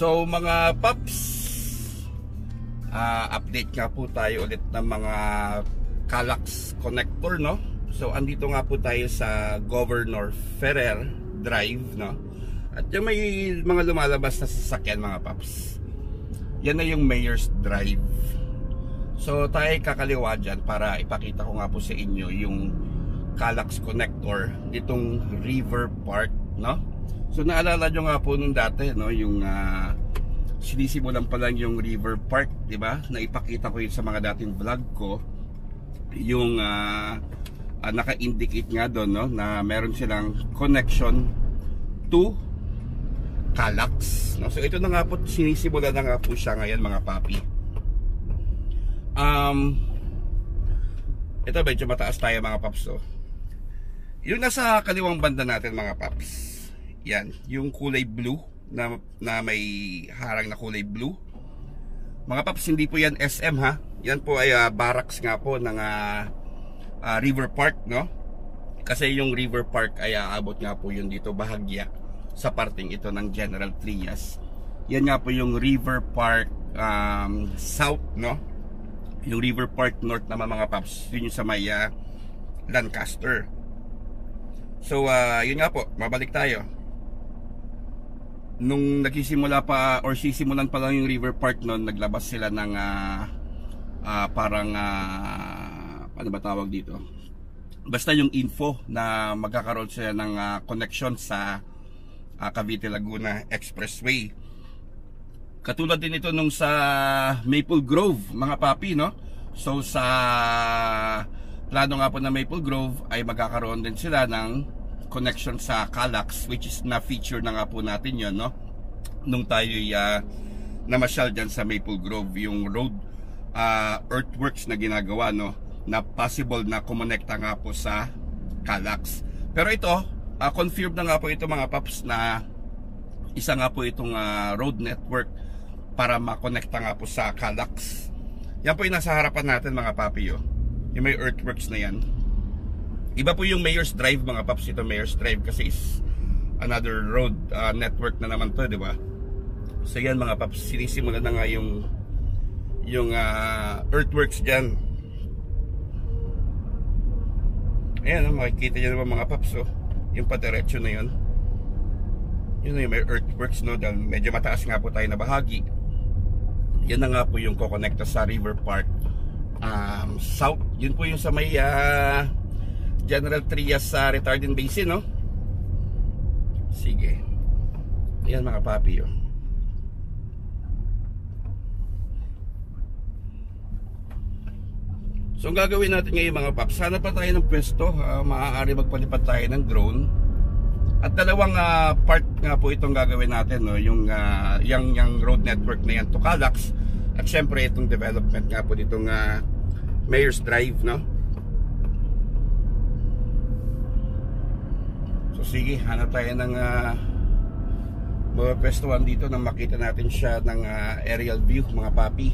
So mga paps, update nga po tayo ulit ng mga Kallax connector, no? So andito nga po tayo sa Governor Ferrer Drive, no? At yung may mga lumalabas na sasakyan mga paps, yan na yung Mayor's Drive. So tayo kakaliwa dyan para ipakita ko nga po sa inyo yung Kallax connector ditong River Park, no? So naalala nyo nga po nung dati, no, yung sinisimulan pa lang yung River Park, di ba? Na ipakita ko yun sa mga dating vlog ko, yung naka-indicate nga doon, no, na meron silang connection to Kallax, no? So ito na nga po, sinisimulan na nga po siya ngayon mga papi. Ito medyo mataas tayo mga paps, oh. Yung nasa kaliwang banda natin mga paps, yan, yung kulay blue na may harang na kulay blue. Mga paps, hindi po yan SM ha. Yan po ay barracks nga po ng River Park, no? Kasi yung River Park ay aabot nga po yun dito bahagya sa parting ito ng General Trias. Yan nga po yung River Park South, no? Yung River Park North naman mga paps, yun yung sa may Lancaster. So yun nga po, mabalik tayo. Nung nagsisimula pa or sisimulan pa lang yung River Park noon, naglabas sila ng parang ano ba tawag dito, basta yung info na magkakaroon sila ng connection sa Cavite Laguna Expressway. Katulad din ito nung sa Maple Grove mga papi, no? So sa plano nga po na Maple Grove ay magkakaroon din sila ng connection sa Kallax, which is na-feature na nga po natin yun, no? Nung tayo namasyal dyan sa Maple Grove, yung road earthworks na ginagawa, no? Na possible na kumonekta nga po sa Kallax. Pero ito, confirmed na nga po ito mga paps na isa nga po itong road network para makonekta nga po sa Kallax. Yan po yung nasa harapan natin mga papi, oh. Yung may earthworks na yan. Iba po yung Mayor's Drive mga paps, ito Mayor's Drive kasi is another road network na naman to, di ba? So yan mga paps, sinisimulan na nga yung earthworks dyan. Ayan, makikita nyo naman mga paps, oh. Yung padiretso na yun, yun na yung may earthworks, no? Dahil medyo mataas nga po tayo na bahagi. Yan na nga po yung kokonekta sa River Park South. Yun po yung sa may General Trias sa retardant basin, no? Sige. Ayan mga papi, oh. So ang gagawin natin ngayon mga paps, sana pa tayo ng pwesto, maaari magpalipad tayo ng drone. At dalawang part nga po itong gagawin natin, no? Yung road network na yan to Kallax. At syempre itong development nga po ditong Mayor's Drive, no? Sige, hanap tayo ng mga pwestuhan dito na makita natin siya ng aerial view mga papi.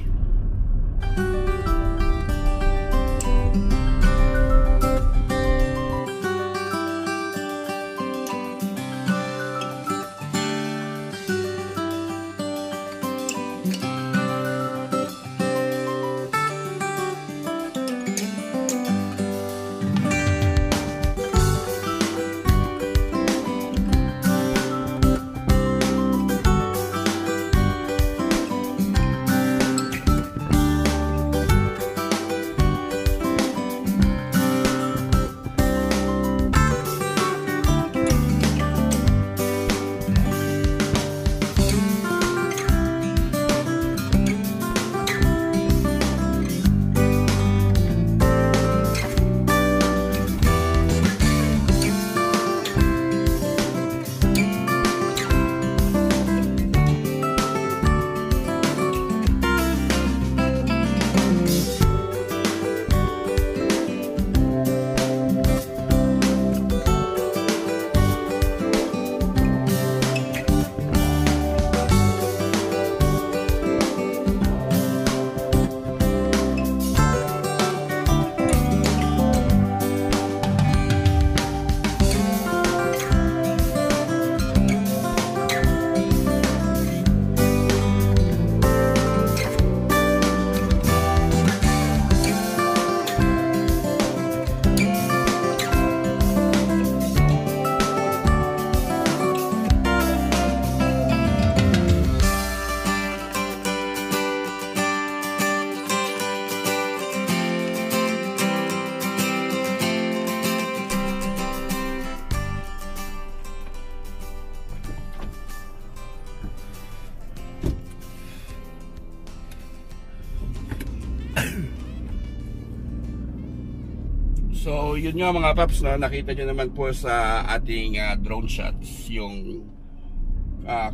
So yun nga mga paps, no? Nakita nyo naman po sa ating drone shots yung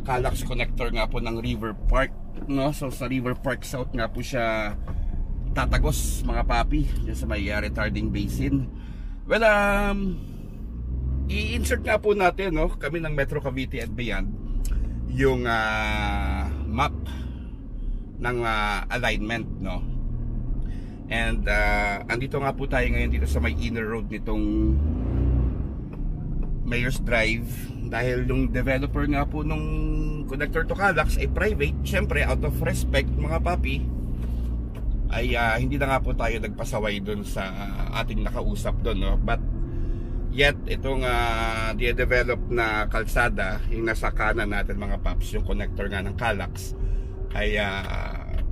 Calax connector nga po ng River Park, no? So sa River Park South nga po siya tatagos mga papi, dyan sa may retarding basin. Well, i-insert nga po natin, no? Kami ng Metro Cavite and Beyond yung map ng alignment, no? And andito nga po tayo ngayon dito sa may inner road nitong Mayor's Drive, dahil yung developer nga po nung connector to Calax ay private. Syempre out of respect mga papi ay hindi na nga po tayo nagpasaway dun sa ating nakausap dun, no? But yet itong de-develop na kalsada, yung nasa kanan natin mga paps, yung connector nga ng Calax, ay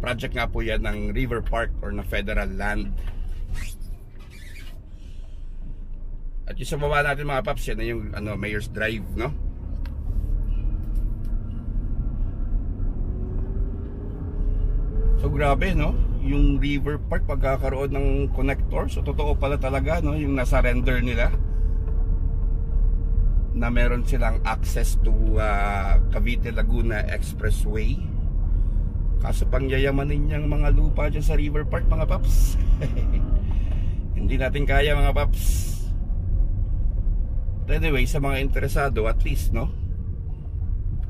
project nga po yan ng River Park or na federal land. At yung sa baba natin mga paps, yan na yung Mayor's Drive, no? So grabe, no? Yung River Park pagkakaroon ng connector, so totoo pala talaga, no? Yung nasa render nila na meron silang access to Cavite Laguna Expressway. Kaso pangyayamanin niyang mga lupa dyan sa River Park mga paps. Hindi natin kaya mga paps. But anyway, sa mga interesado, at least, no,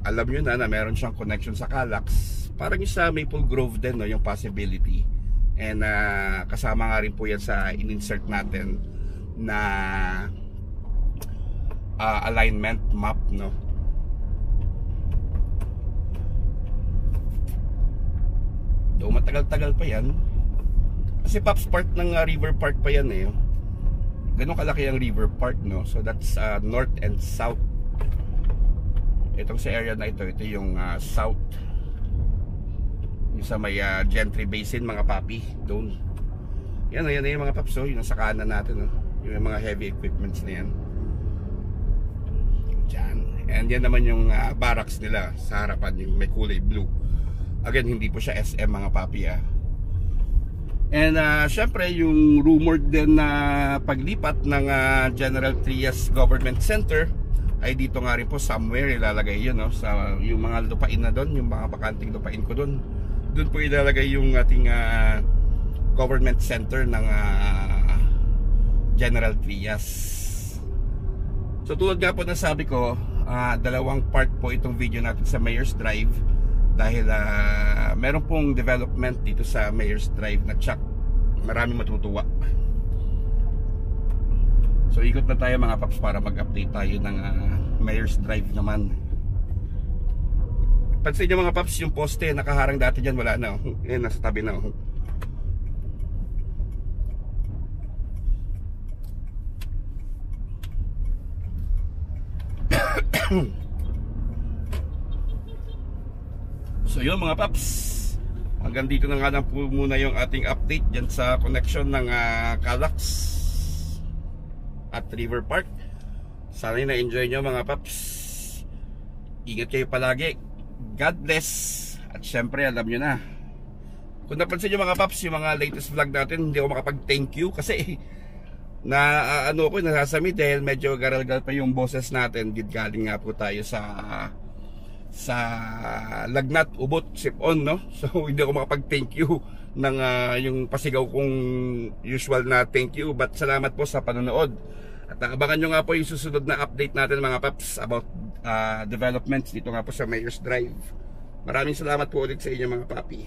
alam nyo na meron siyang connection sa Calax. Parang yung sa Maple Grove din, no, yung possibility. And kasama nga rin po yan sa in-insert natin na alignment map, no. Do matagal-tagal pa yan. Kasi Pops, part ng River Park pa yan eh. Ganun kalaki ang River Park, no. So that's north and south. Itong sa area na ito yung south. Yung sa may Gentry Basin mga papi, doon. Yan na yung mga paps, yung nasa kanan natin, no? Yung mga heavy equipments na yan. Diyan. And yan naman yung barracks nila sa harapan, yung may kulay blue. Again, hindi po siya SM mga papi, And syempre yung rumored din na paglipat ng General Trias Government Center ay dito nga rin po somewhere ilalagay yun, no? Sa yung mga lupain na doon, yung mga bakanting lupain ko doon. Doon po ilalagay yung ating government center ng General Trias. So tulad nga po na sabi ko, dalawang part po itong video natin sa Mayor's Drive. Dahil meron pong development dito sa Mayor's Drive na tsak, maraming matutuwa. So ikot na tayo mga paps para mag-update tayo ng Mayor's Drive naman. Pansin nyo mga paps, yung poste nakaharang dati dyan, wala na. Yan, nasa tabi na. So yun mga paps, hanggang dito na nga lang po muna yung ating update dyan sa connection ng Calax at River Park. Sana na-enjoy nyo mga paps. Ingat kayo palagi. God bless. At syempre alam nyo na, kung napansin nyo mga paps, yung mga latest vlog natin, hindi ako makapag-thank you kasi na ko nasasamid dahil medyo garalgal pa yung boses natin. Galing nga po tayo sa lagnat, ubot, sipon, no? So hindi ako makapag-thank you ng yung pasigaw kong usual na thank you. But salamat po sa panonood. At abangan nyo nga po yung susunod na update natin mga paps about developments dito nga po sa Mayor's Drive. Maraming salamat po ulit sa inyo mga papi.